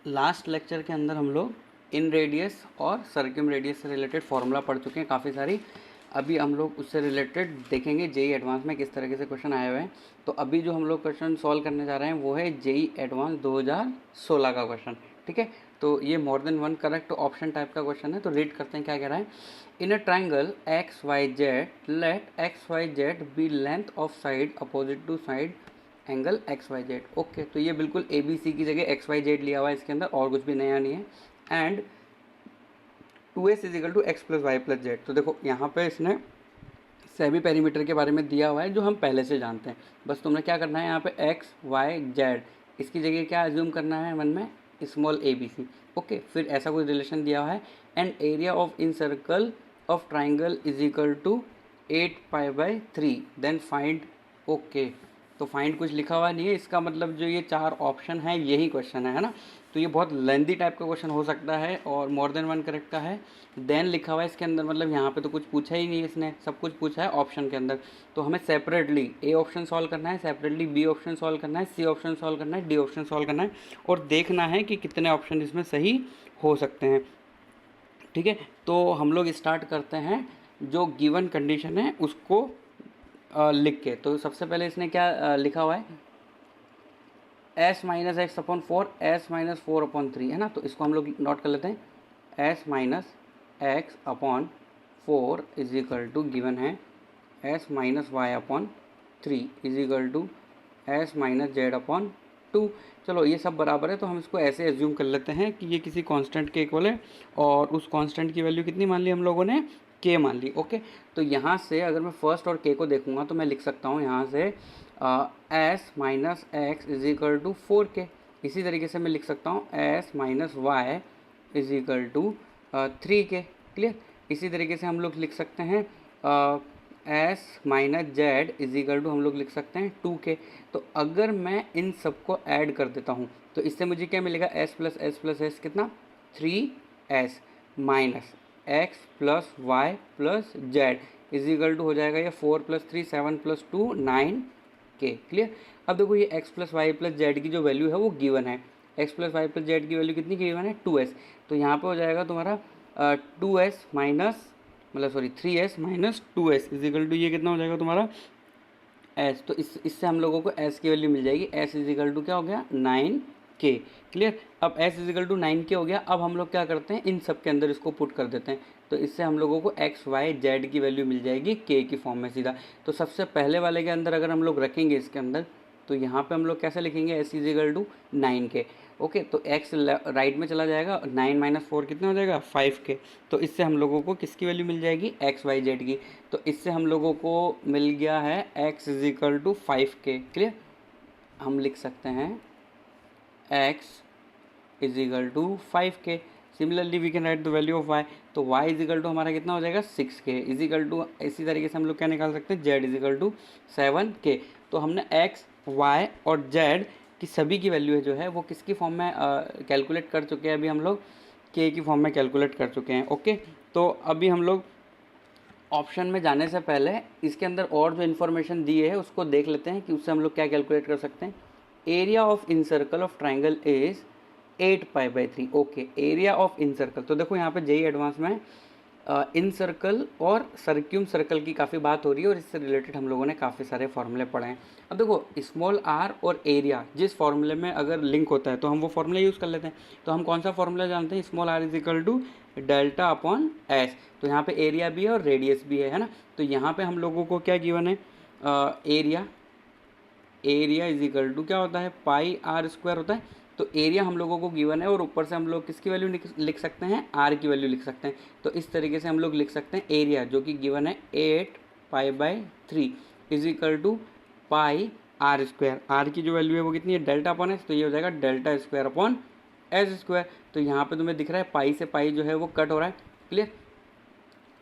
Last lecture के अंदर हम लोग इन रेडियस और सर्क्यूम रेडियस से रिलेटेड फार्मूला पढ़ चुके हैं काफ़ी सारी। अभी हम लोग उससे रिलेटेड देखेंगे जेई एडवांस में किस तरीके से क्वेश्चन आए हुए हैं। तो अभी जो हम लोग क्वेश्चन सॉल्व करने जा रहे हैं वो है जेई एडवांस 2016 का क्वेश्चन। ठीक है, तो ये more than one correct option type का क्वेश्चन है। तो रीड करते हैं क्या कह रहा है। In a triangle x Y Z let X Y Z be length of side opposite to side angle X Y Z. Okay, तो ये बिल्कुल ए बी सी की जगह एक्स वाई जेड लिया हुआ है इसके अंदर, और कुछ भी नया नहीं है। And 2s is equal to x plus Y plus z. तो देखो यहाँ पे इसने सेमी पेरीमीटर के बारे में दिया हुआ है जो हम पहले से जानते हैं। बस तुमने क्या करना है यहाँ पे एक्स वाई जेड, इसकी जगह क्या एज्यूम करना है मन में, small A B C. Okay, फिर ऐसा कोई रिलेशन दिया हुआ है। And area of incircle of triangle is equal to 8π/3 then find. Okay, तो फाइंड कुछ लिखा हुआ नहीं है, इसका मतलब जो ये चार ऑप्शन है यही क्वेश्चन है ना। तो ये बहुत लेंदी टाइप का क्वेश्चन हो सकता है और मोर देन वन करेक्ट का है। देन लिखा हुआ है इसके अंदर, मतलब यहाँ पे तो कुछ पूछा ही नहीं है इसने, सब कुछ पूछा है ऑप्शन के अंदर। तो हमें सेपरेटली ए ऑप्शन सॉल्व करना है, सेपरेटली बी ऑप्शन सॉल्व करना है, सी ऑप्शन सॉल्व करना है, डी ऑप्शन सॉल्व करना है और देखना है कि कितने ऑप्शन इसमें सही हो सकते हैं। ठीक है, तो हम लोग स्टार्ट करते हैं जो गिवन कंडीशन है उसको लिख के। तो सबसे पहले इसने क्या लिखा हुआ है, s-x/4 s-4/3 है ना। तो इसको हम लोग नोट कर लेते हैं। s-x/4 is equal to given है s-y/3 is equal to s-z/2। चलो ये सब बराबर है, तो हम इसको ऐसे एज्यूम कर लेते हैं कि ये किसी कांस्टेंट के इक्वल है और उस कांस्टेंट की वैल्यू कितनी मान ली हम लोगों ने, के मान ली। ओके, तो यहाँ से अगर मैं फर्स्ट और के को देखूंगा तो मैं लिख सकता हूँ यहाँ से s-x is equal to 4k। इसी तरीके से मैं लिख सकता हूँ s-y is equal to 3k। Clear. इसी तरीके से हम लोग लिख सकते हैं s-z इज इक्वल टू हम लोग लिख सकते हैं 2k। तो अगर मैं इन सबको ऐड कर देता हूँ तो इससे मुझे क्या मिलेगा, s plus s plus s कितना 3s minus x plus Y plus Z is equal to हो जाएगा ये 4 + 3 7 + 2 9k। क्लियर। अब देखो ये x plus Y plus z की जो वैल्यू है वो गिवन है। x plus Y plus z की वैल्यू कितनी गिवन है, 2s। तो यहाँ पे हो जाएगा तुम्हारा 2s माइनस मतलब sorry 3s minus 2s is equal to ये कितना हो जाएगा तुम्हारा s। तो इससे हम लोगों को s की वैल्यू मिल जाएगी। s इज इक्वल टू क्या हो गया 9k। क्लियर। अब s is equal to 9k हो गया। अब हम लोग क्या करते हैं, इन सब के अंदर इसको पुट कर देते हैं। तो इससे हम लोगों को x y z की वैल्यू मिल जाएगी k की फॉर्म में सीधा। तो सबसे पहले वाले के अंदर अगर हम लोग रखेंगे इसके अंदर, तो यहाँ पे हम लोग कैसे लिखेंगे, s is equal to 9k। Okay, तो x राइट में चला जाएगा, 9 - 4 कितना हो जाएगा 5k। तो इससे हम लोगों को किसकी वैल्यू मिल जाएगी, x y z की। तो इससे हम लोगों को मिल गया है x is equal to 5k। Clear. हम लिख सकते हैं x is equal to 5k। Similarly we can write the value of y। तो y इज इक्वल टू हमारा कितना हो जाएगा 6k इज इक्वल टू, इसी तरीके से हम लोग क्या निकाल सकते हैं, z is equal to 7k। तो हमने x y और z की सभी की वैल्यू है जो है वो किसकी फॉर्म में कैलकुलेट कर चुके हैं, अभी हम लोग k की फॉर्म में कैलकुलेट कर चुके हैं। ओके, तो अभी हम लोग ऑप्शन में जाने से पहले इसके अंदर और जो इन्फॉर्मेशन दी है उसको देख लेते हैं कि उससे हम लोग क्या कैलकुलेट कर सकते हैं। Area of incircle of triangle is 8π/3। Okay, area of incircle. तो देखो यहाँ पे जेई एडवांस में इन सर्कल और सर्क्यूम सर्कल की काफ़ी बात हो रही है और इससे रिलेटेड हम लोगों ने काफ़ी सारे फॉर्मूले पढ़े हैं। अब देखो स्मॉल आर और एरिया जिस फॉर्मूले में अगर लिंक होता है तो हम वो फॉर्मूला यूज़ कर लेते हैं। तो हम कौन सा फॉर्मूला जानते हैं, small r is equal to delta upon s. तो यहाँ पे एरिया भी है और रेडियस भी है ना। तो यहाँ पे हम लोगों को क्या गिवन है, एरिया इज इक्वल टू क्या होता है, पाई आर स्क्वायर होता है। तो एरिया हम लोगों को गिवन है और ऊपर से हम लोग किसकी वैल्यू लिख सकते हैं, आर की वैल्यू लिख सकते हैं। तो इस तरीके से हम लोग लिख सकते हैं एरिया जो कि गिवन है 8π/3 is equal to pi R square. R की जो वैल्यू है वो कितनी है, डेल्टा अपॉन एस। तो ये हो जाएगा delta square upon s square. तो यहाँ पे तुम्हें दिख रहा है पाई से पाई जो है वो कट हो रहा है। क्लियर।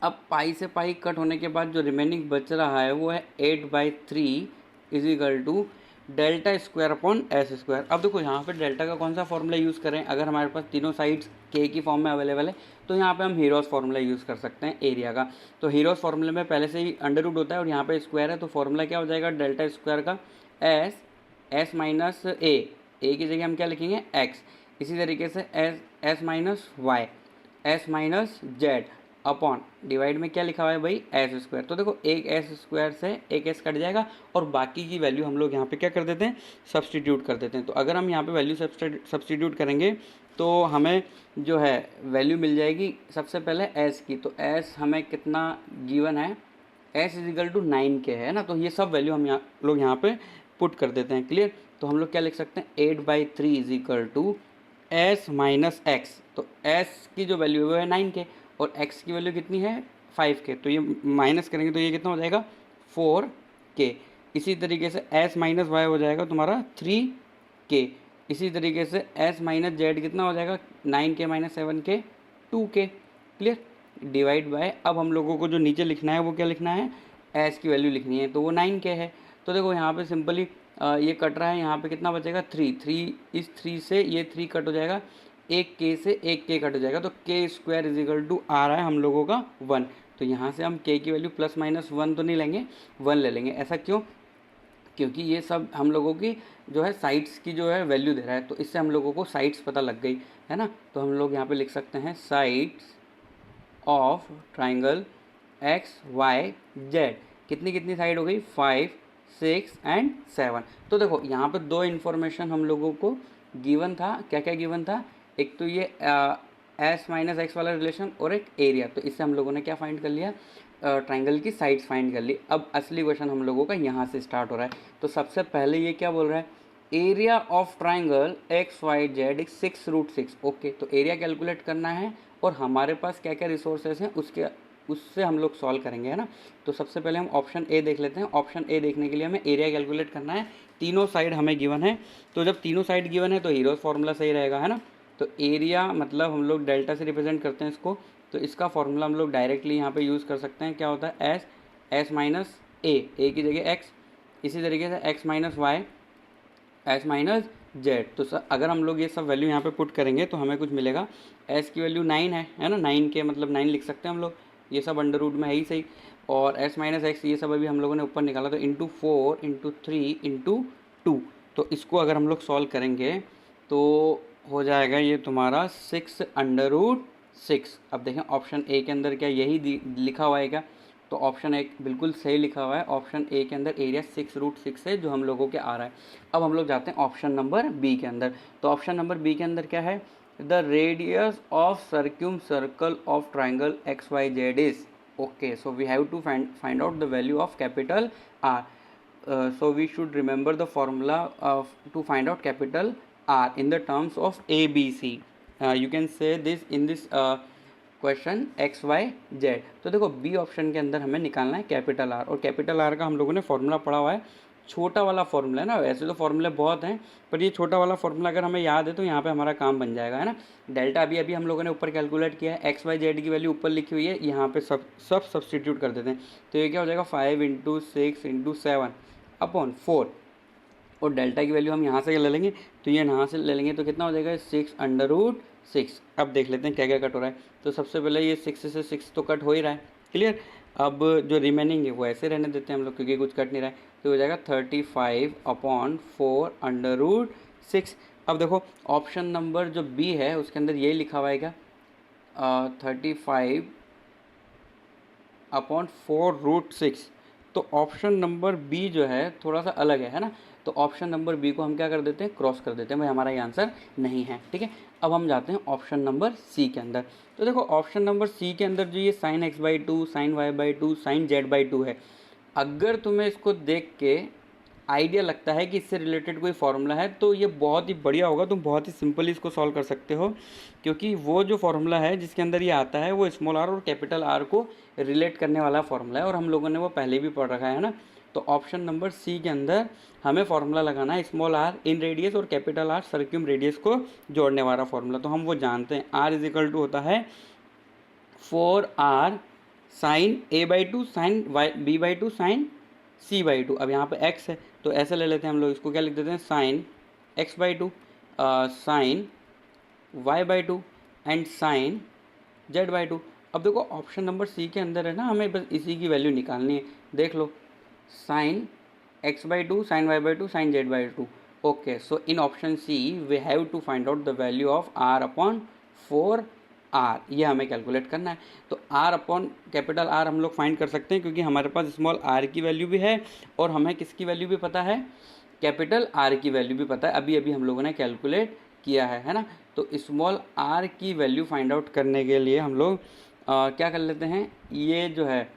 अब पाई से पाई कट होने के बाद जो रिमेनिंग बच रहा है वो है 8/3 is equal to delta square upon s square. अब देखो यहाँ पे डेल्टा का कौन सा फॉर्मूला यूज़ करें, अगर हमारे पास तीनों साइड्स के की फॉर्म में अवेलेबल है तो यहाँ पे हम हीरोस फार्मूला यूज़ कर सकते हैं एरिया का। तो हीरोस फार्मूले में पहले से ही अंडर रूट होता है और यहाँ पे स्क्वायर है, तो फॉर्मूला क्या हो जाएगा डेल्टा स्क्वायर का एस माइनस ए की जगह हम क्या लिखेंगे एक्स। इसी तरीके से s minus y, s minus z upon divide में क्या लिखा हुआ है भाई, एस स्क्वायर। तो देखो एक एस स्क्वायर से एक एस कट जाएगा और बाकी की वैल्यू हम लोग यहाँ पे क्या कर देते हैं, सब्सटीट्यूट कर देते हैं। तो अगर हम यहाँ पे वैल्यू सब्सटीट्यूट करेंगे तो हमें जो है वैल्यू मिल जाएगी सबसे पहले एस की। तो एस हमें कितना गिवन है, एस इजिकल टू 9 के है ना। तो ये सब वैल्यू हम लोग यहाँ पे पुट कर देते हैं। क्लियर। तो हम लोग क्या लिख सकते हैं, 8/3 is equal to s minus x. तो एस की जो वैल्यू है वो है 9 के और एक्स की वैल्यू कितनी है 5 के। तो ये माइनस करेंगे तो ये कितना हो जाएगा 4 के। इसी तरीके से एस माइनस वाई हो जाएगा तुम्हारा 3 के। इसी तरीके से एस माइनस जेड कितना हो जाएगा 9 के माइनस 7 के 2 के। क्लियर। डिवाइड बाय, अब हम लोगों को जो नीचे लिखना है वो क्या लिखना है, एस की वैल्यू लिखनी है। तो वो 9 के है। तो देखो यहाँ पे सिंपली ये कट रहा है, यहाँ पे कितना बचेगा 3 इस 3 से ये 3 कट हो जाएगा, एक के से एक के कट हो जाएगा। तो के स्क्वायर इजिकल टू आ रहा है हम लोगों का 1। तो यहाँ से हम के की वैल्यू प्लस माइनस 1 तो नहीं लेंगे, 1 ले लेंगे। ऐसा क्यों, क्योंकि ये सब हम लोगों की जो है साइड्स की जो है वैल्यू दे रहा है। तो इससे हम लोगों को साइड्स पता लग गई है ना। तो हम लोग यहाँ पे लिख सकते हैं sides of triangle x Y z. कितनी कितनी साइड हो गई, 5, 6 एंड 7। तो देखो यहाँ पे दो इन्फॉर्मेशन हम लोगों को गिवन था। क्या क्या गिवन था, एक तो ये एस माइनस एक्स वाला रिलेशन और एक एरिया। तो इससे हम लोगों ने क्या फाइंड कर लिया, ट्राइंगल की साइड्स फाइंड कर ली। अब असली क्वेश्चन हम लोगों का यहाँ से स्टार्ट हो रहा है। तो सबसे पहले ये क्या बोल रहा है, area of triangle x Y z 6√6। Okay, तो एरिया कैलकुलेट करना है और हमारे पास क्या क्या रिसोर्सेज हैं उससे हम लोग सॉल्व करेंगे, है ना। तो सबसे पहले हम ऑप्शन ए देख लेते हैं। ऑप्शन ए देखने के लिए हमें एरिया कैलकुलेट करना है। तीनों साइड हमें गिवन है, तो जब तीनों साइड गिवन है तो हीरोज फार्मूला सही रहेगा, है ना। तो एरिया मतलब हम लोग डेल्टा से रिप्रेजेंट करते हैं इसको। तो इसका फॉर्मूला हम लोग डायरेक्टली यहाँ पे यूज़ कर सकते हैं। क्या होता है, एस माइनस ए की जगह एक्स। इसी तरीके से x minus y, s minus z. तो सर अगर हम लोग ये सब वैल्यू यहाँ पे पुट करेंगे तो हमें कुछ मिलेगा। एस की वैल्यू 9 है ना, 9 के मतलब 9 लिख सकते हैं हम लोग, ये सब अंडर रूट में है ही सही। और एस माइनस एक्स ये सब अभी हम लोगों ने ऊपर निकाला, तो इंटू 4 इंटू 3 इंटू 2। तो इसको अगर हम लोग सॉल्व करेंगे तो हो जाएगा ये तुम्हारा 6√6। अब देखें ऑप्शन ए के अंदर क्या यही लिखा हुआ है क्या, तो ऑप्शन ए बिल्कुल सही लिखा हुआ है। ऑप्शन ए के अंदर एरिया 6√6 है जो हम लोगों के आ रहा है। अब हम लोग जाते हैं ऑप्शन नंबर बी के अंदर। तो ऑप्शन नंबर बी के अंदर क्या है, the radius of circumcircle of triangle x Y Z is. Okay, so we have to find out the value of capital R. So we should remember the formula to find out capital R in the terms of ABC. You can say this in this question x Y z. तो देखो B option के अंदर हमें निकालना है capital R, और capital R का हम लोगों ने फॉर्मूला पढ़ा हुआ है, छोटा वाला फॉर्मूला है ना। वैसे तो फॉर्मूले बहुत हैं पर ये छोटा वाला फॉर्मूला अगर हमें याद है तो यहाँ पे हमारा काम बन जाएगा, है ना। डेल्टा अभी अभी हम लोगों ने ऊपर कैलकुलेट किया है, एक्स वाई जेड की वैल्यू ऊपर लिखी हुई है, यहाँ पे सब सब्सटीट्यूट कर देते हैं। तो ये क्या हो जाएगा 5 इंटू 6 इंटू 7 अपॉन 4, और डेल्टा की वैल्यू हम यहाँ से ले लेंगे, तो ये यहाँ से ले लेंगे तो कितना हो जाएगा 6√6। अब देख लेते हैं क्या क्या कट हो रहा है। तो सबसे पहले ये 6 से 6 तो कट हो ही रहा है, क्लियर। अब जो रिमेनिंग है वो ऐसे रहने देते हैं हम लोग क्योंकि कुछ कट नहीं रहा है। तो हो जाएगा 35/4 √6। अब देखो ऑप्शन नंबर जो बी है उसके अंदर यही लिखा हुआ है क्या, 35/4√6। तो ऑप्शन नंबर बी जो है थोड़ा सा अलग है ना। तो ऑप्शन नंबर बी को हम क्या कर देते हैं, क्रॉस कर देते हैं, भाई हमारा ये आंसर नहीं है, ठीक है। अब हम जाते हैं ऑप्शन नंबर सी के अंदर। तो देखो ऑप्शन नंबर सी के अंदर जो ये sin x/2 sin y/2 sin z/2 है, अगर तुम्हें इसको देख के आइडिया लगता है कि इससे रिलेटेड कोई फार्मूला है तो ये बहुत ही बढ़िया होगा, तुम बहुत ही सिंपली इसको सॉल्व कर सकते हो, क्योंकि वो जो फार्मूला है जिसके अंदर ये आता है वो स्मॉल आर और कैपिटल आर को रिलेट करने वाला फार्मूला है, और हम लोगों ने वो पहले भी पढ़ रखा है ना। तो ऑप्शन नंबर सी के अंदर हमें फार्मूला लगाना है स्मॉल आर इन रेडियस और कैपिटल आर सर्क्यूम रेडियस को जोड़ने वाला फार्मूला। तो हम वो जानते हैं, आर इज इक्वल टू होता है 4r sign a/2 sign b/2 sign c/2। अब यहाँ पे x है तो ऐसे ले लेते हैं हम लोग, इसको क्या लिख देते हैं sign x/2 sine y/2 and sign z/2। अब देखो ऑप्शन नंबर सी के अंदर है ना, हमें बस इसी की वैल्यू निकालनी है। देख लो sine x/2 sine y/2 sine z/2, okay, so in option C we have to find out the value of r upon 4r, ये हमें कैलकुलेट करना है। तो r अपॉन कैपिटल R हम लोग फाइंड कर सकते हैं क्योंकि हमारे पास स्मॉल r की वैल्यू भी है और हमें किसकी वैल्यू भी पता है, कैपिटल R की वैल्यू भी पता है, अभी अभी हम लोगों ने कैलकुलेट किया है ना। तो स्मॉल r की वैल्यू फाइंड आउट करने के लिए हम लोग क्या कर लेते हैं, ये जो है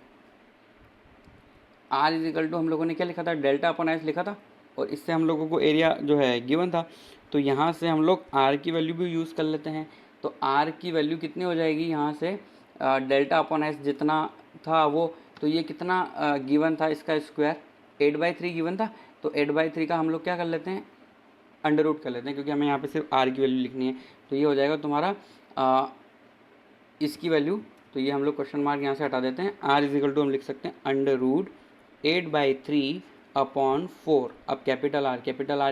r इज इक्वल टू हम लोगों ने क्या लिखा था, डेल्टा अपॉन एस लिखा था और इससे हम लोगों को एरिया जो है गिवन था। तो यहाँ से हम लोग r की वैल्यू भी यूज़ कर लेते हैं। तो r की वैल्यू कितनी हो जाएगी यहाँ से, डेल्टा अपॉन एस जितना था वो, तो ये कितना गिवन था, इसका स्क्वायर 8/3 गिवन था। तो 8/3 का हम लोग क्या कर लेते हैं, अंडर रूट कर लेते हैं क्योंकि हमें यहाँ पे सिर्फ r की वैल्यू लिखनी है। तो ये हो जाएगा तुम्हारा इसकी वैल्यू। तो ये हम लोग क्वेश्चन मार्क यहाँ से हटा देते हैं, r इज इक्वल टू हम लिख सकते हैं अंडर रूट 8/3 अपॉन 4। अब कैपिटल आर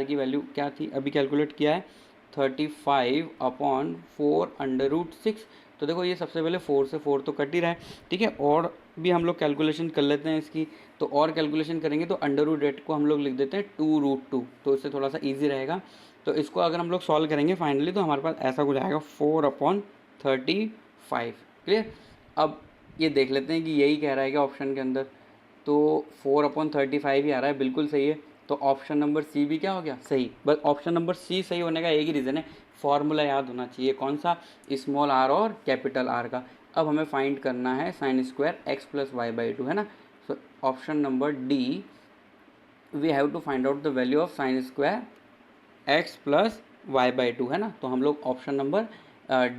की वैल्यू क्या थी, अभी कैलकुलेट किया है 35 अपॉन 4 अंडर रूट 6। तो देखो ये सबसे पहले 4 से 4 तो कट ही रहा है, ठीक है। और भी हम लोग कैलकुलेशन कर लेते हैं इसकी। तो और कैलकुलेशन करेंगे तो अंडर रूट 8 को हम लोग लिख देते हैं 2√2, तो इससे थोड़ा सा ईजी रहेगा। तो इसको अगर हम लोग सॉल्व करेंगे फाइनली तो हमारे पास ऐसा कुछ आएगा 4/35। क्लियर। अब ये देख लेते हैं कि यही कह रहा है कि ऑप्शन के अंदर, तो 4/35 ही आ रहा है, बिल्कुल सही है। तो ऑप्शन नंबर सी भी क्या हो गया, सही। बस ऑप्शन नंबर सी सही होने का एक ही रीज़न है, फॉर्मूला याद होना चाहिए, कौन सा, स्मॉल r और कैपिटल R का। अब हमें फाइंड करना है sign square x plus y/2, है ना। So option number D, we have to find out the value of sine square x plus y/2, है ना। तो हम लोग ऑप्शन नंबर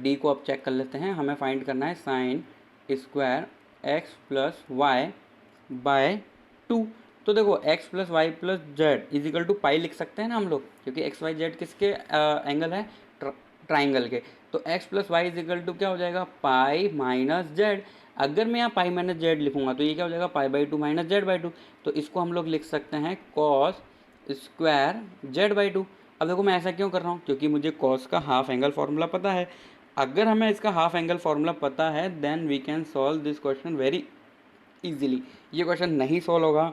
डी को अब चेक कर लेते हैं। हमें फाइंड करना है sign square x plus y/2। तो देखो x plus Y plus Z is equal to pi लिख सकते हैं ना हम लोग, क्योंकि x y z किसके एंगल है, ट्राइंगल के। तो x plus y is equal to क्या हो जाएगा, पाई माइनस जेड। अगर मैं यहाँ पाई माइनस जेड लिखूंगा तो ये क्या हो जाएगा, पाई/2 माइनस जेड/2। तो इसको हम लोग लिख सकते हैं कॉस स्क्वायर जेड/2। अब देखो मैं ऐसा क्यों कर रहा हूँ, क्योंकि मुझे कॉस का हाफ एंगल फार्मूला पता है। अगर हमें इसका हाफ एंगल फार्मूला पता है then we can solve this question very easily. ये क्वेश्चन नहीं सॉल्व होगा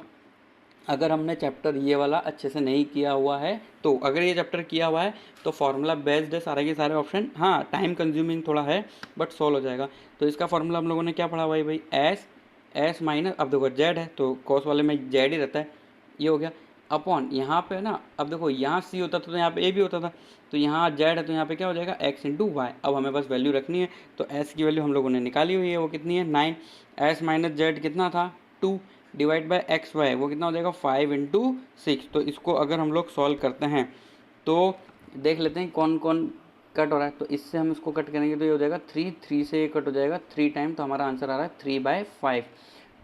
अगर हमने चैप्टर ये वाला अच्छे से नहीं किया हुआ है। तो अगर ये चैप्टर किया हुआ है तो फार्मूला बेस्ड है सारे के सारे ऑप्शन, हाँ टाइम कंज्यूमिंग थोड़ा है बट सॉल्व हो जाएगा। तो इसका फार्मूला हम लोगों ने क्या पढ़ा भाई एस माइनस, अब देखो जेड है तो कॉस वाले में जेड ही रहता है, ये हो गया अपॉन यहाँ पे ना। अब देखो यहाँ सी होता था तो यहाँ पे ए भी होता था, तो यहाँ जेड है तो यहाँ पे क्या हो जाएगा एक्स इंटू वाई। अब हमें बस वैल्यू रखनी है, तो एस की वैल्यू हम लोगों ने निकाली हुई है, वो कितनी है 9। एस माइनस जेड कितना था 2 डिवाइड बाय एक्स वाई, वो कितना हो जाएगा 5 इंटू 6। तो इसको अगर हम लोग सॉल्व करते हैं तो देख लेते हैं कौन कौन कट हो रहा है। तो इससे हम इसको कट करेंगे तो ये हो जाएगा 3 से ये कट हो जाएगा 3 टाइम, तो हमारा आंसर आ रहा है 3/5।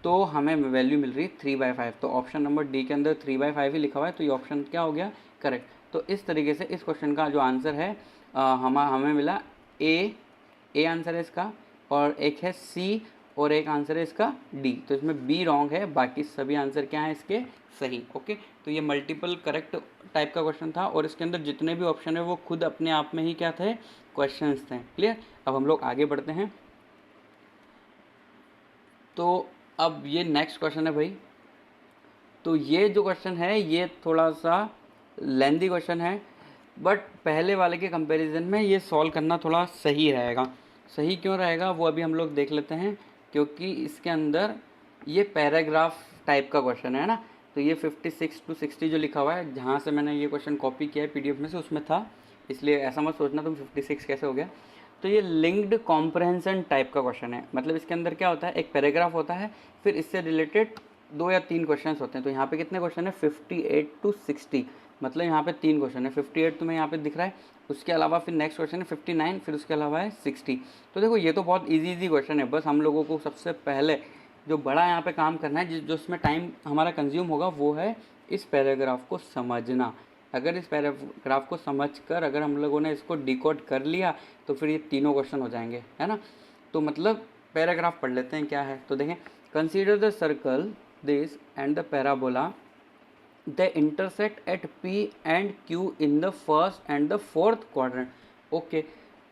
तो हमें वैल्यू मिल रही है 3/5। तो ऑप्शन नंबर डी के अंदर 3/5 ही लिखा हुआ है, तो ये ऑप्शन क्या हो गया, करेक्ट। तो इस तरीके से इस क्वेश्चन का जो आंसर है हमें मिला ए आंसर है इसका, और एक है सी, और एक आंसर है इसका डी। तो इसमें बी रॉन्ग है, बाकी सभी आंसर क्या हैं इसके सही। ओके, तो ये मल्टीपल करेक्ट टाइप का क्वेश्चन था और इसके अंदर जितने भी ऑप्शन है वो खुद अपने आप में ही क्या थे, क्वेश्चंस थे। क्लियर। अब हम लोग आगे बढ़ते हैं। तो अब ये नेक्स्ट क्वेश्चन है भाई। तो ये जो क्वेश्चन है ये थोड़ा सा लेंदी क्वेश्चन है, बट पहले वाले के कंपैरिजन में ये सॉल्व करना थोड़ा सही रहेगा। सही क्यों रहेगा वो अभी हम लोग देख लेते हैं, क्योंकि इसके अंदर ये पैराग्राफ टाइप का क्वेश्चन है ना। तो ये 56 to 60 जो लिखा हुआ है, जहाँ से मैंने ये क्वेश्चन कॉपी किया है पीडीएफ में से उसमें था, इसलिए ऐसा मत सोचना तुम 56 कैसे हो गया। तो ये लिंक्ड कॉम्प्रहेंशन टाइप का क्वेश्चन है, मतलब इसके अंदर क्या होता है, एक पैराग्राफ होता है, फिर इससे रिलेटेड 2 या 3 क्वेश्चंस होते हैं। तो यहाँ पे कितने क्वेश्चन है 58 to 60, मतलब यहाँ पे 3 क्वेश्चन है। 58 तुम्हें यहाँ पे दिख रहा है, उसके अलावा फिर नेक्स्ट क्वेश्चन है 59, फिर उसके अलावा है 60। तो देखो ये तो बहुत इजी क्वेश्चन है, बस हम लोगों को सबसे पहले जो बड़ा यहाँ पे काम करना है, जो उसमें टाइम हमारा कंज्यूम होगा, वो है इस पैराग्राफ को समझना। अगर इस पैराग्राफ को समझकर अगर हम लोगों ने इसको डिकोड कर लिया तो फिर ये तीनों क्वेश्चन हो जाएंगे, है ना। तो मतलब पैराग्राफ पढ़ लेते हैं क्या है। तो देखें, consider the circle this and the parabola, they intersect at P and Q in the first and the fourth quadrant। Okay,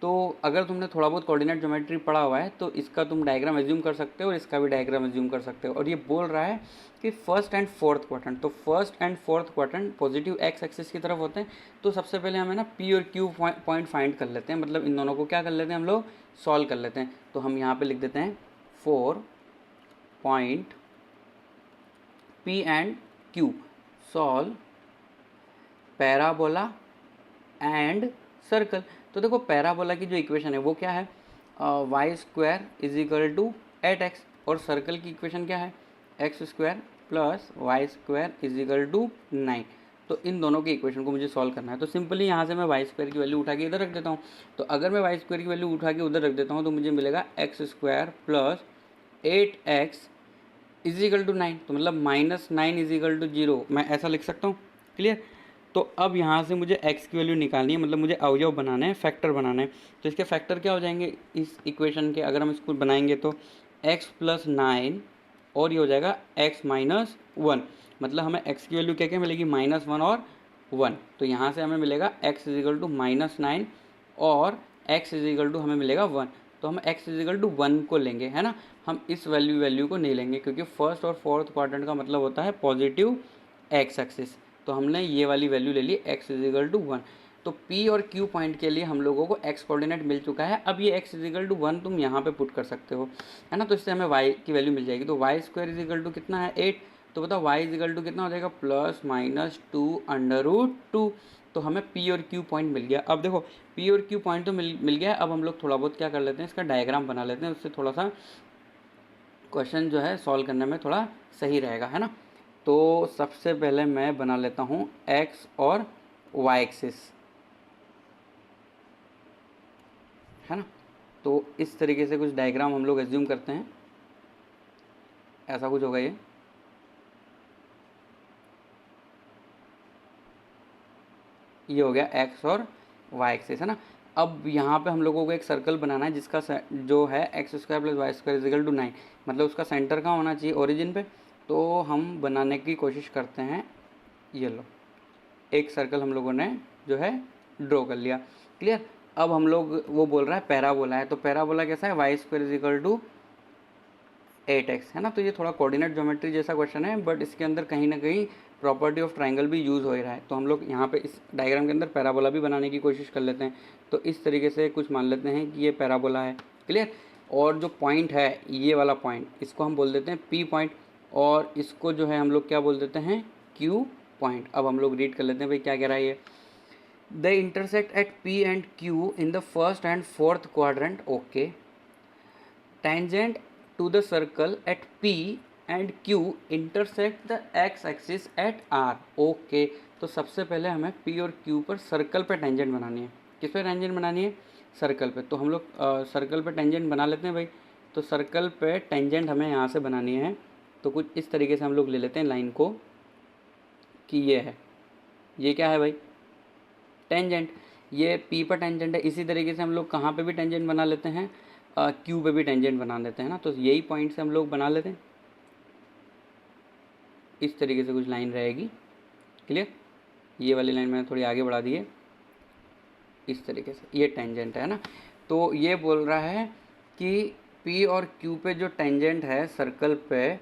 तो अगर तुमने थोड़ा बहुत कोऑर्डिनेट ज्योमेट्री पढ़ा हुआ है तो इसका तुम डायग्राम एज्यूम कर सकते हो और इसका भी डायग्राम एज्यूम कर सकते हो। और ये बोल रहा है कि फर्स्ट एंड फोर्थ क्वाड्रेंट, तो first and fourth quadrant positive x axis की तरफ होते हैं। तो सबसे पहले हमें ना पी और क्यू पॉइंट फाइंड कर लेते हैं, मतलब इन दोनों को क्या कर लेते हैं हम लोग, सॉल्व कर लेते हैं। तो हम यहाँ पे लिख देते हैं 4 point P and Q solve parabola and circle. तो देखो पैराबोला की जो इक्वेशन है वो क्या है, y square is equal to 8x, और सर्कल की इक्वेशन क्या है, x square plus y square is equal to 9। तो इन दोनों की इक्वेशन को मुझे सॉल्व करना है। तो सिंपली यहाँ से मैं वाई स्क्वायर की वैल्यू उठा के इधर रख देता हूँ। तो अगर मैं वाई स्क्वायर की वैल्यू उठा के उधर रख देता हूँ तो मुझे मिलेगा x square plus 8x is equal to 9। तो मतलब -9 इज इक्वल टू 0, मैं ऐसा लिख सकता हूँ। क्लियर। तो अब यहाँ से मुझे x की वैल्यू निकालनी है, मतलब मुझे अवयव बनाना है, फैक्टर बनाना है। तो इसके फैक्टर क्या हो जाएंगे इस इक्वेशन के, अगर हम इसको बनाएंगे तो x प्लस 9 और ये हो जाएगा x माइनस 1, मतलब हमें x की वैल्यू क्या क्या मिलेगी, -1 और 1। तो यहाँ से हमें मिलेगा x इज इक्वल टू -9 और x इज इक्वल टू हमें मिलेगा 1। तो हम x इज इक्वल टू 1 को लेंगे, है ना। हम इस वैल्यू को नहीं लेंगे क्योंकि फर्स्ट और फोर्थ क्वाड्रेंट का मतलब होता है पॉजिटिव एक्स एक्सिस। तो हमने ये वाली वैल्यू ले ली x इज इक्वल टू 1। तो P और Q पॉइंट के लिए हम लोगों को x कोऑर्डिनेट मिल चुका है। अब ये x इज इक्वल टू 1 तुम यहाँ पे पुट कर सकते हो, है ना। तो इससे हमें y की वैल्यू मिल जाएगी। तो y square is equal to कितना है 8, तो बताओ y इज इक्वल टू कितना हो जाएगा, +-2√2। तो हमें P और Q पॉइंट मिल गया। अब देखो P और Q पॉइंट तो मिल गया। अब हम लोग थोड़ा बहुत क्या कर लेते हैं, इसका डायग्राम बना लेते हैं, उससे थोड़ा सा क्वेश्चन जो है सॉल्व करने में थोड़ा सही रहेगा, है ना। तो सबसे पहले मैं बना लेता हूँ x और y एक्सिस, है ना। तो इस तरीके से कुछ डायग्राम हम लोग एज्यूम करते हैं, ऐसा कुछ होगा ये हो गया x और y एक्सिस, है ना। अब यहाँ पे हम लोगों को एक सर्कल बनाना है जिसका जो है x square plus y square is equal to 9, मतलब उसका सेंटर कहाँ होना चाहिए, ओरिजिन पे। तो हम बनाने की कोशिश करते हैं, ये लो एक सर्कल हम लोगों ने जो है ड्रॉ कर लिया। क्लियर। अब हम लोग वो बोल रहा है पैराबोला है, तो पैराबोला कैसा है, y square is equal to 8x, है ना। तो ये थोड़ा कोऑर्डिनेट ज्योमेट्री जैसा क्वेश्चन है, बट इसके अंदर कहीं ना कहीं प्रॉपर्टी ऑफ ट्राइंगल भी यूज़ हो रहा है। तो हम लोग यहाँ पे इस डायग्राम के अंदर पैराबोला भी बनाने की कोशिश कर लेते हैं। तो इस तरीके से कुछ मान लेते हैं कि ये पैराबोला है। क्लियर। और जो पॉइंट है ये वाला पॉइंट, इसको हम बोल देते हैं P पॉइंट, और इसको जो है हम लोग क्या बोल देते हैं, Q पॉइंट। अब हम लोग रीड कर लेते हैं भाई क्या कह रहा है ये, the intersect at P and Q in the first and fourth quadrant, okay, tangent to the circle at P and Q intersect the x axis at R, okay. तो सबसे पहले हमें P और Q पर सर्कल पे tangent बनानी है। किस पे टेंजेंट बनानी है, सर्कल पे। तो हम लोग सर्कल पे टेंजेंट बना लेते हैं भाई। तो सर्कल पे टेंजेंट हमें यहाँ से बनानी है। तो कुछ इस तरीके से हम लोग ले लेते हैं लाइन को कि ये है, ये क्या है भाई, टेंजेंट। ये P पर टेंजेंट है। इसी तरीके से हम लोग कहाँ पे भी टेंजेंट बना लेते हैं, क्यू पे भी टेंजेंट बना देते हैं ना। तो यही पॉइंट से हम लोग बना लेते हैं, इस तरीके से कुछ लाइन रहेगी। क्लियर। ये वाली लाइन मैंने थोड़ी आगे बढ़ा दी है, इस तरीके से ये टेंजेंट है ना। तो ये बोल रहा है कि P और Q पे जो टेंजेंट है सर्कल पे,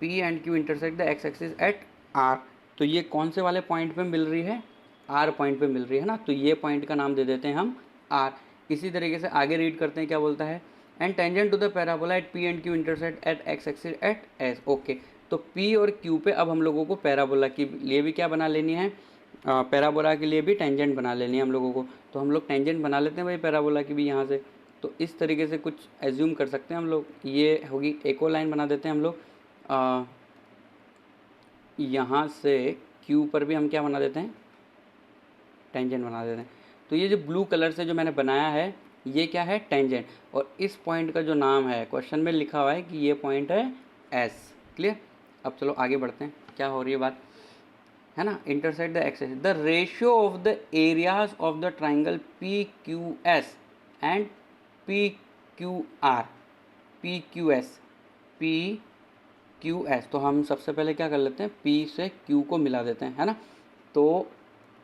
P and Q intersect the x axis eight R। तो ये कौन से वाले पॉइंट पे मिल रही है, R पॉइंट पे मिल रही है ना। तो ये पॉइंट का नाम दे देते हैं हम R। इसी तरीके से आगे रीड करते हैं क्या बोलता है, and tangent to the parabola at P and Q intersect at x axis at S, okay. तो P और Q पे अब हम लोगों को पैराबोला के लिए भी क्या बना लेनी है, पैराबोला के लिए भी टेंजेंट बना लेनी है हम लोगों को। तो हम लोग टेंजेंट बना लेते हैं भाई पैराबोला की भी यहाँ से। तो इस तरीके से कुछ एज्यूम कर सकते हैं हम लोग। ये होगी एक और लाइन बना देते हैं हम लोग, यहाँ से Q पर भी हम क्या बना देते हैं, टेंजेंट बना देते हैं। तो ये जो ब्लू कलर से जो मैंने बनाया है ये क्या है, टेंजेंट। और इस पॉइंट का जो नाम है क्वेश्चन में लिखा हुआ है कि ये पॉइंट है S। क्लियर। अब चलो आगे बढ़ते हैं, क्या हो रही है बात, है ना। Intersect the axis, the ratio of the areas of the triangle PQS and PQR, PQS, PQS। तो हम सबसे पहले क्या कर लेते हैं, P से Q को मिला देते हैं, है ना। तो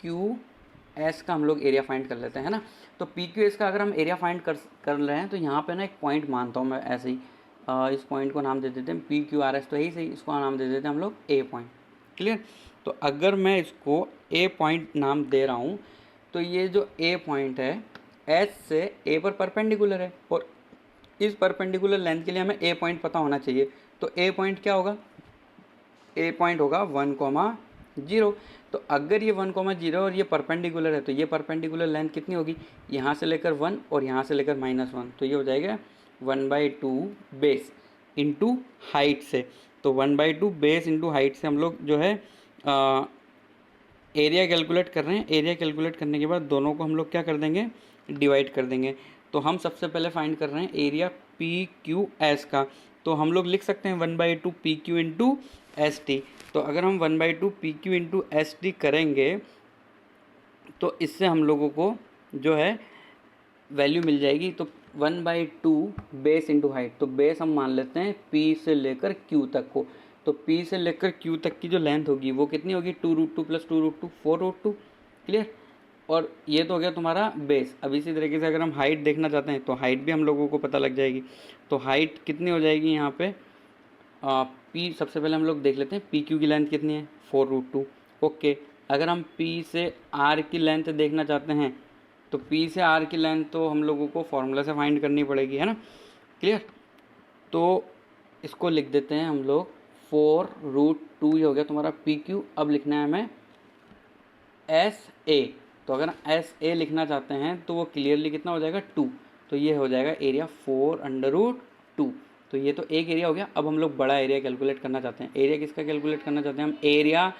क्यू एस का हम लोग एरिया फाइंड कर लेते हैं ना। तो पी क्यू एस का अगर हम एरिया फाइंड कर रहे हैं तो यहाँ पे ना एक पॉइंट मानता हूँ मैं ऐसे ही, इस पॉइंट को नाम दे देते हैं पी क्यू आर एस, तो यही सही, इसको नाम दे देते हैं हम लोग ए पॉइंट। क्लियर। तो अगर मैं इसको ए पॉइंट नाम दे रहा हूँ तो ये जो ए पॉइंट है एस से ए पर परपेंडिकुलर है, और इस परपेंडिकुलर लेंथ के लिए हमें ए पॉइंट पता होना चाहिए। तो ए पॉइंट क्या होगा, ए पॉइंट होगा 1,0। तो अगर ये 1,0 और ये परपेंडिकुलर है तो ये परपेंडिकुलर लेंथ कितनी होगी, यहाँ से लेकर 1 और यहाँ से लेकर -1, तो ये हो जाएगा 1/2 बेस इंटू हाइट से। तो 1/2 बेस इंटू हाइट से हम लोग जो है एरिया कैलकुलेट कर रहे हैं। एरिया कैलकुलेट करने के बाद दोनों को हम लोग क्या कर देंगे, डिवाइड कर देंगे। तो हम सबसे पहले फाइंड कर रहे हैं एरिया पी क्यू एस का, तो हम लोग लिख सकते हैं 1/2 P Q into S T. तो अगर हम 1/2 P Q into S T करेंगे तो इससे हम लोगों को जो है वैल्यू मिल जाएगी। तो 1/2 बेस इंटू हाइट, तो बेस हम मान लेते हैं P से लेकर Q तक को। तो P से लेकर Q तक की जो लेंथ होगी वो कितनी होगी, 2√2 + 2√2 4√2। क्लियर। और ये तो हो गया तुम्हारा बेस। अब इसी तरीके से अगर हम हाइट देखना चाहते हैं तो हाइट भी हम लोगों को पता लग जाएगी। तो हाइट कितनी हो जाएगी यहाँ पे, P सबसे पहले हम लोग देख लेते हैं PQ की लेंथ कितनी है, 4√2। ओके। अगर हम P से R की लेंथ देखना चाहते हैं तो P से R की लेंथ तो हम लोगों को फॉर्मूला से फाइंड करनी पड़ेगी, है ना। क्लियर। तो इसको लिख देते हैं हम लोग 4√2, ये हो गया तुम्हारा PQ। अब लिखना है हमें SA। तो अगर SA लिखना चाहते हैं तो वो क्लियरली कितना हो जाएगा, 2। तो ये हो जाएगा एरिया 4√2। तो ये तो एक एरिया हो गया। अब हम लोग बड़ा एरिया कैलकुलेट करना चाहते हैं। एरिया किसका कैलकुलेट करना चाहते हैं, हम एरिया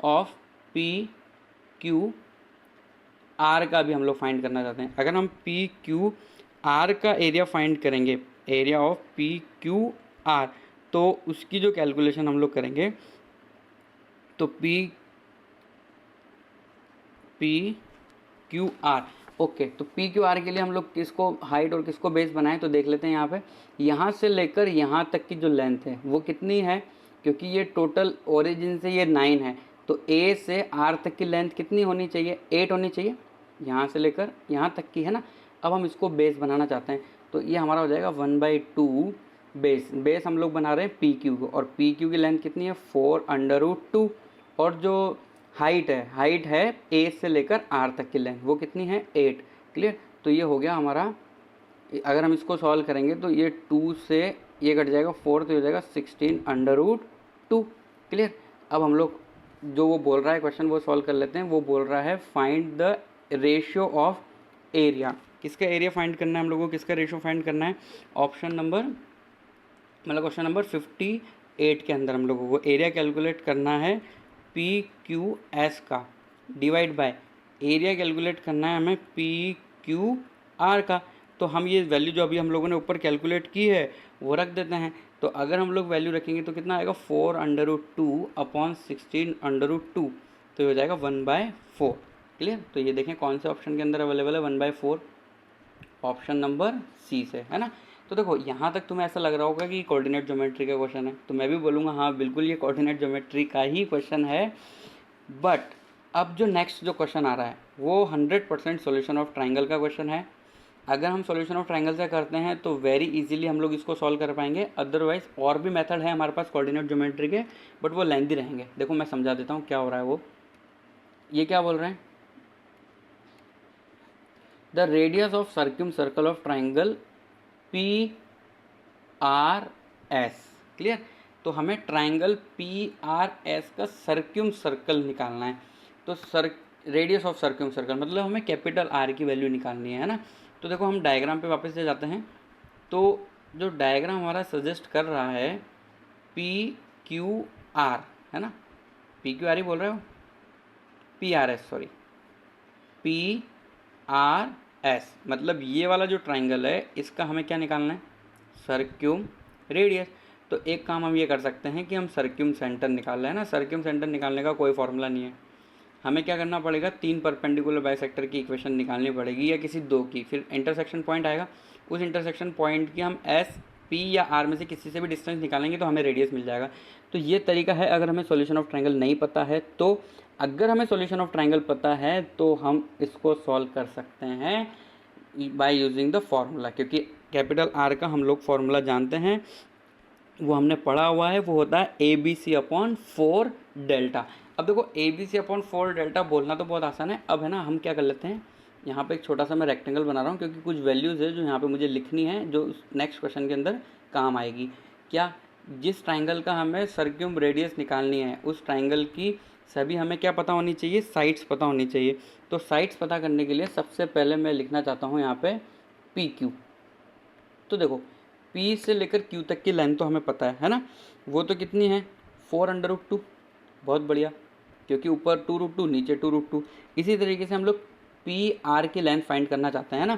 ऑफ PQ R का भी हम लोग फाइंड करना चाहते हैं। अगर हम PQR का एरिया फाइंड करेंगे, एरिया ऑफ PQR, तो उसकी जो कैलकुलेशन हम लोग करेंगे तो PQR। ओके। तो PQR के लिए हम लोग किसको हाइट और किसको बेस बनाएं, तो देख लेते हैं यहाँ पे। यहाँ से लेकर यहाँ तक की जो लेंथ है वो कितनी है, क्योंकि ये टोटल ओरिजिन से ये 9 है, तो A से R तक की लेंथ कितनी होनी चाहिए, 8 होनी चाहिए, यहाँ से लेकर यहाँ तक की, है ना। अब हम इसको बेस बनाना चाहते हैं तो ये हमारा हो जाएगा 1/2 बेस। बेस हम लोग बना रहे हैं PQ को, और PQ की लेंथ कितनी है, 4√2। और जो हाइट है A से लेकर R तक की लेंथ वो कितनी है, 8। क्लियर। तो ये हो गया हमारा। अगर हम इसको सॉल्व करेंगे तो ये 2 से ये कट जाएगा 4, तो हो जाएगा 16√2। क्लियर। अब हम लोग जो वो बोल रहा है क्वेश्चन वो सॉल्व कर लेते हैं। वो बोल रहा है find the ratio of area. किसका एरिया फाइंड करना है हम लोगों को, किसका रेशियो फाइंड करना है, ऑप्शन नंबर मतलब क्वेश्चन नंबर 58 के अंदर हम लोगों को एरिया कैलकुलेट करना है PQS का, डिवाइड बाय एरिया कैलकुलेट करना है हमें PQR का। तो हम ये वैल्यू जो अभी हम लोगों ने ऊपर कैलकुलेट की है वो रख देते हैं। तो अगर हम लोग वैल्यू रखेंगे तो कितना आएगा, 4√2 अपॉन 16√2, तो ये हो जाएगा 1/4। क्लियर। तो ये देखें कौन से ऑप्शन के अंदर अवेलेबल है, 1/4, ऑप्शन नंबर सी से, है ना। तो देखो यहाँ तक तुम्हें ऐसा लग रहा होगा कि कोऑर्डिनेट ज्योमेट्री का क्वेश्चन है, तो मैं भी बोलूँगा हाँ बिल्कुल ये कोऑर्डिनेट ज्योमेट्री का ही क्वेश्चन है। बट अब जो नेक्स्ट जो क्वेश्चन आ रहा है वो 100% सॉल्यूशन ऑफ ट्राइंगल का क्वेश्चन है। अगर हम सॉल्यूशन ऑफ ट्राइंगल से करते हैं तो वेरी इजीली हम लोग इसको सॉल्व कर पाएंगे। अदरवाइज और भी मेथड है हमारे पास कोऑर्डिनेट ज्योमेट्री के, बट वो लेंथी रहेंगे। देखो मैं समझा देता हूँ क्या हो रहा है। वो ये क्या बोल रहे हैं, the radius of circle of triangle PRS। Clear. तो हमें ट्राइंगल PRS का सर्कल निकालना है। तो रेडियस ऑफ सर्कल मतलब हमें कैपिटल R की वैल्यू निकालनी है ना। तो देखो हम डायग्राम पे वापस से जाते हैं। तो जो डायग्राम हमारा सजेस्ट कर रहा है PQR, है ना, PQR ही बोल रहे हो, PRS सॉरी, PRS मतलब ये वाला जो ट्राइंगल है इसका हमें क्या निकालना है, सर्क्यूम रेडियस। तो एक काम हम ये कर सकते हैं कि हम सर्क्यूम सेंटर निकाल रहे हैं ना। सर्क्यूम सेंटर निकालने का कोई फॉर्मूला नहीं है, हमें क्या करना पड़ेगा, 3 परपेंडिकुलर बाइसेक्टर की इक्वेशन निकालनी पड़ेगी या किसी 2 की, फिर इंटरसेक्शन पॉइंट आएगा, उस इंटरसेक्शन पॉइंट की हम S, P या R में से किसी से भी डिस्टेंस निकालेंगे तो हमें रेडियस मिल जाएगा। तो ये तरीका है अगर हमें सॉल्यूशन ऑफ ट्रायंगल नहीं पता है तो। अगर हमें सॉल्यूशन ऑफ ट्राइंगल पता है तो हम इसको सॉल्व कर सकते हैं बाय यूजिंग द फॉर्मूला, क्योंकि कैपिटल आर का हम लोग फॉर्मूला जानते हैं, वो हमने पढ़ा हुआ है, वो होता है a B c upon 4 delta. अब देखो a B c upon 4 delta बोलना तो बहुत आसान है। अब है ना, हम क्या कर लेते हैं, यहाँ पे एक छोटा सा मैं रेक्टेंगल बना रहा हूँ, क्योंकि कुछ वैल्यूज़ है जो यहाँ पे मुझे लिखनी है, जो नेक्स्ट क्वेश्चन के अंदर काम आएगी। क्या, जिस ट्राइंगल का हमें सर्क्यूम रेडियस निकालनी है, उस ट्राइंगल की सभी हमें क्या पता होनी चाहिए, साइड्स पता होनी चाहिए। तो साइड्स पता करने के लिए सबसे पहले मैं लिखना चाहता हूँ यहाँ पे पी क्यू। तो देखो P से लेकर Q तक की लाइन तो हमें पता है ना, वो तो कितनी है 4√2। बहुत बढ़िया, क्योंकि ऊपर 2√2 नीचे 2√2। इसी तरीके से हम लोग पी आर की लेंथ फाइंड करना चाहते हैं ना।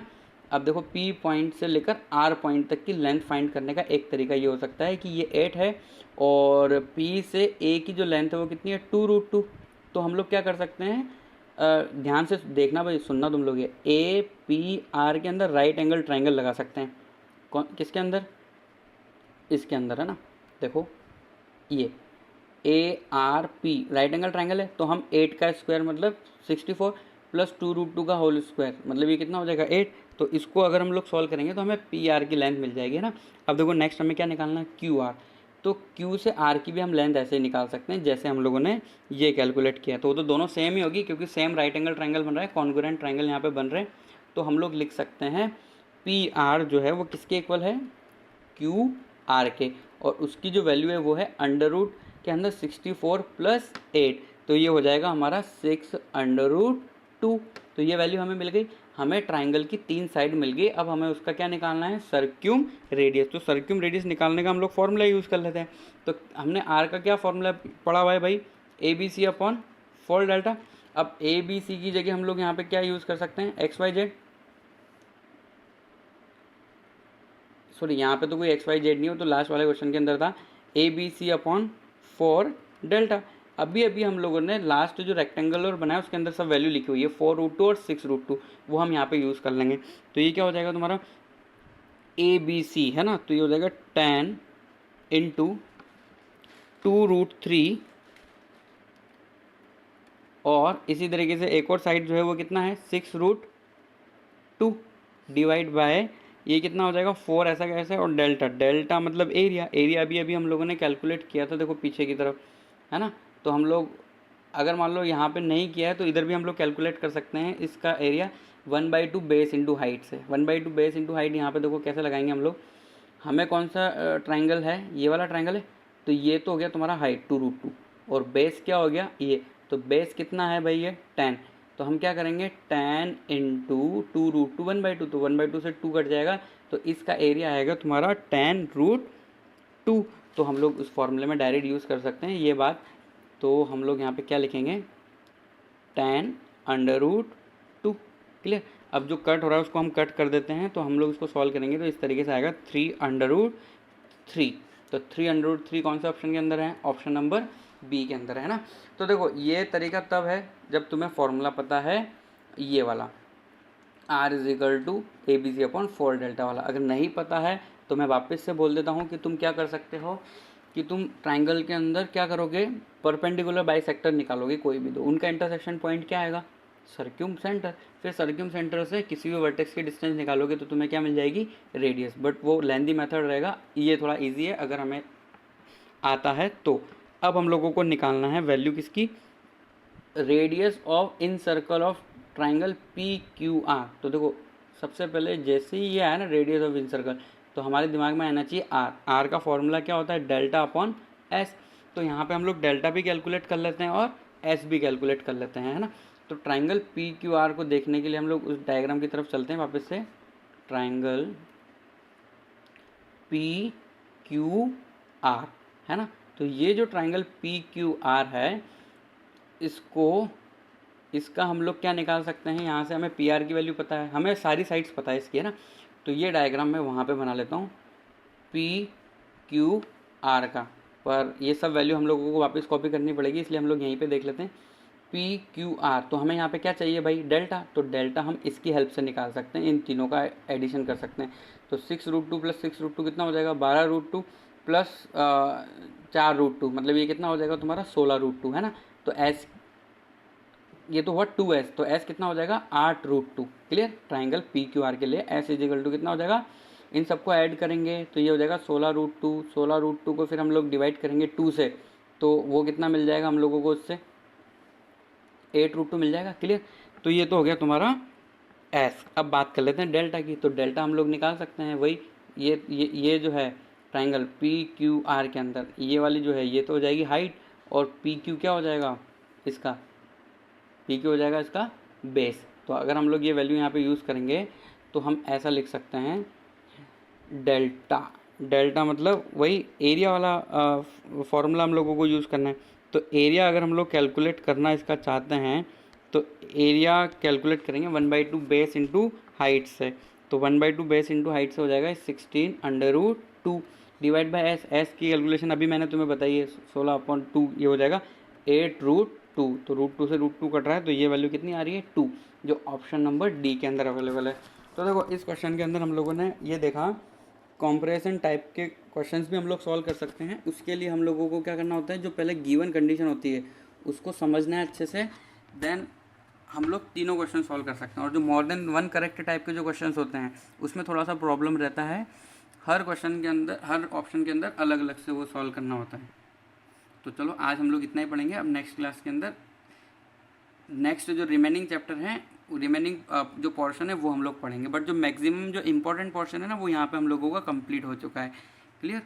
अब देखो P पॉइंट से लेकर R पॉइंट तक की लेंथ फाइंड करने का एक तरीका ये हो सकता है कि ये 8 है और P से A की जो लेंथ है वो कितनी है 2√2। तो हम लोग क्या कर सकते हैं, ध्यान से देखना भाई, सुनना तुम लोग, ये APR के अंदर राइट एंगल ट्राइंगल लगा सकते हैं। कौन, किसके अंदर, इसके अंदर है ना। देखो ये ARP राइट एंगल ट्राइंगल है, तो हम 8 का स्क्वायर मतलब 64 प्लस 2√2 का होल स्क्वायर मतलब ये कितना हो जाएगा 8। तो इसको अगर हम लोग सॉल्व करेंगे तो हमें PR की लेंथ मिल जाएगी ना। अब देखो नेक्स्ट हमें क्या निकालना है, QR। तो Q से R की भी हम लेंथ ऐसे ही निकाल सकते हैं जैसे हम लोगों ने ये कैलकुलेट किया। तो वो तो दोनों सेम ही होगी, क्योंकि सेम राइट एंगल ट्राइंगल बन रहा है, कॉन्ग्रुएंट ट्राइंगल यहाँ पे बन रहे हैं। तो हम लोग लिख सकते हैं PR जो है वो किसके इक्वल है, QR के, और उसकी जो वैल्यू है वो है अंडर रूट के अंदर 64 प्लस 8, तो ये हो जाएगा हमारा 6√2। तो ये वैल्यू हमें मिल गई। हमें ट्राइंगल की 3 साइड मिल गई। अब हमें उसका क्या निकालना है, सर्क्यूम रेडियस। तो सर्क्यूम रेडियस निकालने का हम लोग फॉर्मूला यूज़ कर लेते हैं। तो हमने आर का क्या फॉर्मूला पढ़ा हुआ है भाई, a B c upon 4 delta. अब ए बी सी की जगह हम लोग यहाँ पे क्या यूज़ कर सकते हैं, एक्स वाई जेड। सॉरी, यहाँ पे तो कोई एक्स वाई जेड नहीं हो, तो लास्ट वाले क्वेश्चन के अंदर था a B c upon 4 delta. अभी अभी हम लोगों ने लास्ट जो रेक्टेंगल और बनाया उसके अंदर सब वैल्यू लिखी हुई है 4√2 और 6√2, वो हम यहाँ पे यूज़ कर लेंगे। तो ये क्या हो जाएगा तुम्हारा ए बी सी है ना, तो ये हो जाएगा 10 इंटू 2√3, और इसी तरीके से एक और साइड जो है वो कितना है 6√2 डिवाइड बाय ये कितना हो जाएगा 4 ऐसा कैसे, और डेल्टा, डेल्टा मतलब एरिया। एरिया अभी अभी हम लोगों ने कैलकुलेट किया था, देखो पीछे की तरफ है ना। तो हम लोग अगर मान लो यहाँ पे नहीं किया है तो इधर भी हम लोग कैलकुलेट कर सकते हैं इसका एरिया 1/2 बेस इंटू हाइट से। 1/2 बेस इंटू हाइट यहाँ पे देखो कैसे लगाएंगे हम लोग। हमें कौन सा ट्राइंगल है, ये वाला ट्राइंगल है, तो ये तो हो गया तुम्हारा हाइट 2√2, और बेस क्या हो गया ये, तो बेस कितना है भाई ये 10। तो हम क्या करेंगे 10 इंटू 2√2 1/2, तो 1/2 से 2 कट जाएगा, तो इसका एरिया आएगा तुम्हारा 10√2। तो हम लोग उस फॉर्मूले में डायरेक्ट यूज़ कर सकते हैं ये बात। तो हम लोग यहाँ पे क्या लिखेंगे 10√2, क्लियर। अब जो कट हो रहा है उसको हम कट कर देते हैं, तो हम लोग इसको सॉल्व करेंगे तो इस तरीके से आएगा 3√3। तो 3√3 कौन सा ऑप्शन के अंदर है, ऑप्शन नंबर बी के अंदर है ना। तो देखो ये तरीका तब है जब तुम्हें फॉर्मूला पता है ये वाला R is equal to a B c upon 4 delta वाला। अगर नहीं पता है तो मैं वापस से बोल देता हूँ कि तुम क्या कर सकते हो कि तुम ट्राइंगल के अंदर क्या करोगे, परपेंडिकुलर बाइसेक्टर निकालोगे कोई भी दो, उनका इंटरसेक्शन पॉइंट क्या आएगा, सर्क्यूम सेंटर। फिर सर्क्यूम सेंटर से किसी भी वर्टेक्स की डिस्टेंस निकालोगे तो तुम्हें क्या मिल जाएगी, रेडियस। बट वो लेंथी मेथड रहेगा, ये थोड़ा ईजी है अगर हमें आता है तो। अब हम लोगों को निकालना है वैल्यू किसकी, radius of incircle of triangle P Q R. तो देखो सबसे पहले जैसे ही ये आया ना रेडियस ऑफ इन सर्कल, तो हमारे दिमाग में आना चाहिए आर। आर का फॉर्मूला क्या होता है, डेल्टा अपॉन एस। तो यहाँ पे हम लोग डेल्टा भी कैलकुलेट कर लेते हैं और एस भी कैलकुलेट कर लेते हैं, है ना। तो ट्राइंगल पी क्यू आर को देखने के लिए हम लोग उस डायग्राम की तरफ चलते हैं वापस से। ट्राइंगल पी क्यू आर है ना, तो ये जो ट्राइंगल पी क्यू आर है इसका हम लोग क्या निकाल सकते हैं, यहाँ से हमें पी आर की वैल्यू पता है, हमें सारी साइड्स पता है इसकी, है ना। तो ये डायग्राम मैं वहाँ पे बना लेता हूँ पी क्यू आर का, पर ये सब वैल्यू हम लोगों को वापस कॉपी करनी पड़ेगी, इसलिए हम लोग यहीं पे देख लेते हैं पी क्यू आर। तो हमें यहाँ पे क्या चाहिए भाई, डेल्टा। तो डेल्टा हम इसकी हेल्प से निकाल सकते हैं, इन तीनों का एडिशन कर सकते हैं। तो 6√2 प्लस 6√2 कितना हो जाएगा, 12√2 प्लस 4√2, मतलब ये कितना हो जाएगा तुम्हारा 16√2, है ना। तो एस ये तो हुआ 2s, तो s कितना हो जाएगा 8√2। क्लियर। ट्राइंगल PQR के लिए s इजिकल टू कितना हो जाएगा, इन सबको ऐड करेंगे तो ये हो जाएगा 16√2। 16√2 को फिर हम लोग डिवाइड करेंगे 2 से, तो वो कितना मिल जाएगा हम लोगों को उससे 8√2 मिल जाएगा। क्लियर। तो ये तो हो गया तुम्हारा एस। अब बात कर लेते हैं डेल्टा की। तो डेल्टा हम लोग निकाल सकते हैं, वही ये जो है ट्राइंगल PQR के अंदर ये वाली जो है ये तो हो जाएगी हाइट, और PQ क्या हो जाएगा इसका, PQ हो जाएगा इसका बेस। तो अगर हम लोग ये वैल्यू यहाँ पे यूज़ करेंगे तो हम ऐसा लिख सकते हैं डेल्टा। डेल्टा मतलब वही एरिया वाला फॉर्मूला हम लोगों को यूज़ करना है। तो एरिया अगर हम लोग कैलकुलेट करना इसका चाहते हैं तो एरिया कैलकुलेट करेंगे 1/2 बेस इंटू हाइट से। तो 1/2 बेस इंटू हाइट से हो जाएगा 16√2 डिवाइड बाई एस। एस की कैलकुलेशन अभी मैंने तुम्हें बताई है 16/2, ये हो जाएगा 8√2। तो √2 से √2 कट रहा है, तो ये वैल्यू कितनी आ रही है 2, जो ऑप्शन नंबर डी के अंदर अवेलेबल है। तो देखो इस क्वेश्चन के अंदर हम लोगों ने ये देखा कॉम्परेशन टाइप के क्वेश्चंस भी हम लोग सॉल्व कर सकते हैं। उसके लिए हम लोगों को क्या करना होता है, जो पहले गिवन कंडीशन होती है उसको समझना है अच्छे से, देन हम लोग तीनों क्वेश्चन सॉल्व कर सकते हैं। और जो मोर देन वन करेक्ट टाइप के जो क्वेश्चंस होते हैं उसमें थोड़ा सा प्रॉब्लम रहता है, हर क्वेश्चन के अंदर हर ऑप्शन के अंदर अलग अलग से वो सॉल्व करना होता है। तो चलो आज हम लोग इतना ही पढ़ेंगे। अब नेक्स्ट क्लास के अंदर नेक्स्ट जो रिमेनिंग चैप्टर हैं, रिमेनिंग जो पोर्शन है वो हम लोग पढ़ेंगे, बट जो मैक्सिमम जो इंपॉर्टेंट पोर्शन है ना वो यहाँ पे हम लोगों का कंप्लीट हो चुका है। क्लियर।